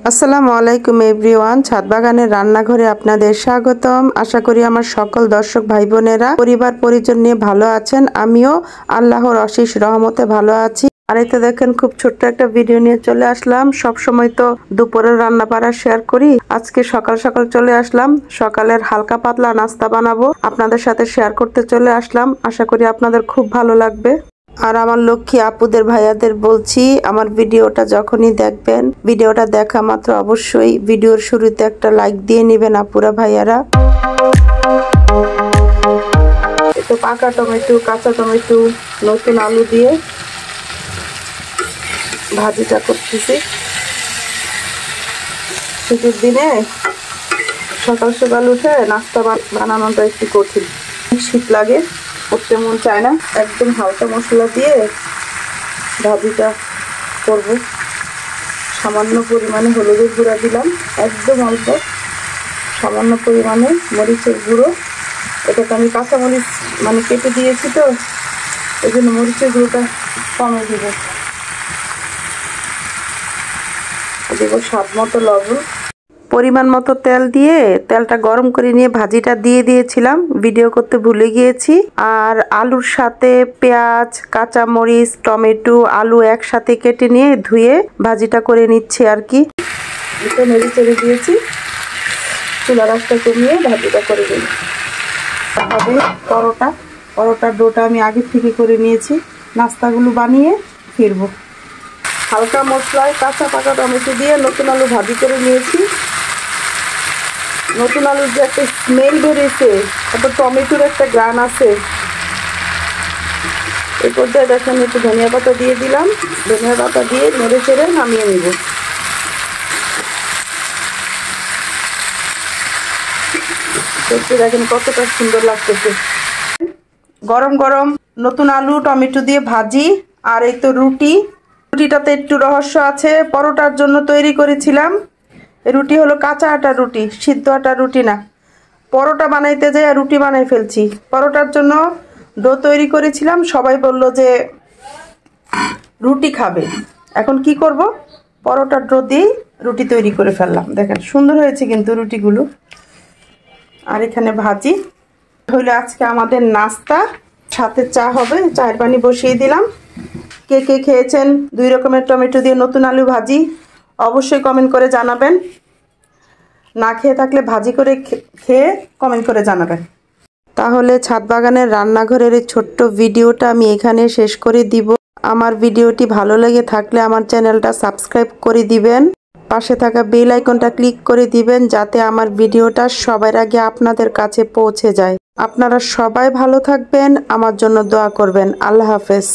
আসসালামু আলাইকুম এভরিওয়ান, ছাদ বাগানের রান্নাঘরে আপনাদের স্বাগতম। আশা করি আমার সকল দর্শক ভাই বোনেরা পরিবার পরিজন নিয়ে ভালো আছেন। আমিও আল্লাহর অশেষ রহমতে ভালো আছি। আর এই তো দেখেন, খুব ছোট্ট একটা ভিডিও নিয়ে চলে আসলাম। সব সময় তো দুপুরের রান্না বাড়া শেয়ার করি, আজকে সকাল সকাল চলে আসলাম। সকালের হালকা পাতলা নাস্তা বানাবো, আপনাদের সাথে শেয়ার করতে চলে আসলাম। আশা করি আপনাদের খুব ভালো লাগবে। আর আমার লক্ষ্মী আপুদের ভাইয়াদের বলছি, আমার ভিডিওটা যখনই দেখবেন, ভিডিওটা দেখা মাত্র অবশ্যই ভিডিওর শুরুতে একটা লাইক দিয়ে নেবেন আপুরা ভাইয়ারা। একটু পাকা টমেটো, কাঁচা টমেটো, নতুন আলু দিয়ে ভাজিটা করতেছি। শীতের দিনে সকাল সকাল উঠে নাস্তা বানানোটা একটু কঠিন, শীত লাগে, করতে মন চায় না। একদম হালকা মশলা দিয়ে ভাজিটা করব। সামান্য পরিমাণে হলুদের গুঁড়া দিলাম, একদম অল্প, সামান্য পরিমাণে মরিচের গুঁড়ো। এটাকে আমি কাঁচামরিচ কেটে দিয়েছি, তো এই জন্য মরিচের গুঁড়োটা কমে দিব। দেব স্বাদ মতো লবণ, পরিমাণ মতো তেল দিয়ে তেলটা গরম করে নিয়ে ভাজিটা দিয়ে দিয়েছিলাম, ভিডিও করতে ভুলে গিয়েছি। আর আলুর সাথে পেঁয়াজ, কাঁচামরিচ, টমেটো, আলু একসাথে কেটে নিয়ে ধুয়ে ভাজিটা করে নিচ্ছি আর কি। একটু নেড়ে চেড়ে দিয়েছি, চুলার আঁচটা কমিয়ে ভাজিটা করে দিই। তারপরে পরোটার ডোটা আমি আগে থেকে করে নিয়েছি, নাস্তাগুলো বানিয়ে ফিরবো। হালকা মশলায় কাঁচা পাকা টমেটো দিয়ে নতুন আলু ভাজি করে নিয়েছি। নতুন আলুর যে একটা স্মেল বেরিয়েছে, তারপর টমেটোর একটা গ্রান আছে। এই পর্যায়ে দেখেন একটু ধনিয়া পাতা দিয়ে দিলাম, ধনিয়া পাতা দিয়ে নেড়ে চেড়ে নামিয়ে নিব। দেখতে দেখেন কতটা সুন্দর লাগতেছে। গরম গরম নতুন আলু টমেটো দিয়ে ভাজি, আর এই তো রুটিটাতে একটু রহস্য আছে। পরোটার জন্য তৈরি করেছিলাম, রুটি হলো কাঁচা আটা রুটি, সিদ্ধ আটা রুটি না। পরোটা বানাইতে যাই আর রুটি বানাই ফেলছি। পরোটার জন্য ডো তৈরি করেছিলাম, সবাই বলল যে রুটি খাবে। এখন কি করব, পরোটার ডো দিয়ে রুটি তৈরি করে ফেললাম। দেখেন সুন্দর হয়েছে কিন্তু রুটিগুলো। আর এখানে ভাজি হইলে আজকে আমাদের নাস্তা, সাথে চা হবে। চায়ের পানি বসিয়ে দিলাম। কে কে খেয়েছেন 2 রকমের টমেটো দিয়ে নতুন আলু ভাজি, অবশ্যই কমেন্ট করে জানাবেন। না খেয়ে থাকলে ভাজি করে খেয়ে কমেন্ট করে জানাবেন। তাহলে ছাদ বাগানের রান্নাঘরের এই ছোট্ট ভিডিওটা আমি এখানে শেষ করে দিব। আমার ভিডিওটি ভালো লেগে থাকলে আমার চ্যানেলটা সাবস্ক্রাইব করে দিবেন, পাশে থাকা বেল আইকনটা ক্লিক করে দিবেন, যাতে আমার ভিডিওটা সবার আগে আপনাদের কাছে পৌঁছে যায়। আপনারা সবাই ভালো থাকবেন, আমার জন্য দোয়া করবেন। আল্লাহ হাফেজ।